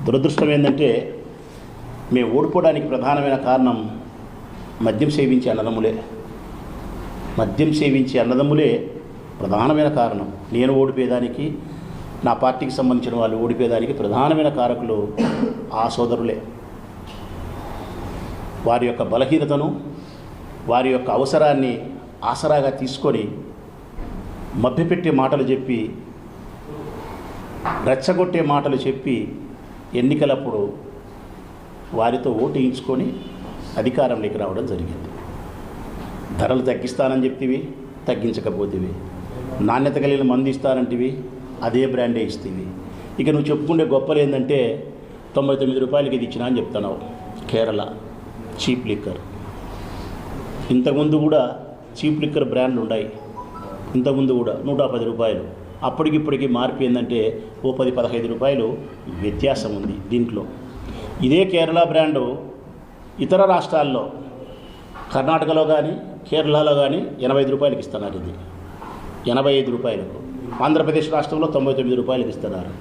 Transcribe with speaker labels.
Speaker 1: దురదృష్టం ఏంటంటే మేము ఓడిపోవడానికి ప్రధానమైన కారణం మద్యం సేవించే అన్నదమ్ములే ప్రధానమైన కారణం. నేను ఓడిపోయేదానికి, నా పార్టీకి సంబంధించిన వాళ్ళు ఓడిపోయేదానికి ప్రధానమైన కారకులు ఆ సోదరులే. వారి యొక్క బలహీనతను, వారి యొక్క అవసరాన్ని ఆసరాగా తీసుకొని మభ్యపెట్టే మాటలు చెప్పి, రెచ్చగొట్టే మాటలు చెప్పి ఎన్నికలప్పుడు వారితో ఓటేయించుకొని అధికారంలోకి రావడం జరిగింది. ధరలు తగ్గిస్తానని చెప్తివి, తగ్గించకపోతేవి. నాణ్యత కలిగిన మందు ఇస్తానంటివి, అదే బ్రాండే ఇస్తేవి. ఇక నువ్వు చెప్పుకుంటే గొప్పలు ఏంటంటే 99 రూపాయలకి ఇది ఇచ్చినా అని చెప్తున్నావు. Kerala cheap liquor. ఇంతకుముందు కూడా చీప్ లిక్కర్ బ్రాండ్లు ఉన్నాయి. ఇంతకుముందు కూడా 110 రూపాయలు. అప్పటికిప్పటికీ మార్పు ఏంటంటే ఓ 10-15 రూపాయలు వ్యత్యాసం ఉంది దీంట్లో. ఇదే కేరళ బ్రాండు ఇతర రాష్ట్రాల్లో, కర్ణాటకలో కానీ కేరళలో కానీ 85 రూపాయలకి ఇస్తున్నారు. ఇది 85 రూపాయలకు. ఆంధ్రప్రదేశ్ రాష్ట్రంలో 99 రూపాయలకి ఇస్తున్నారు.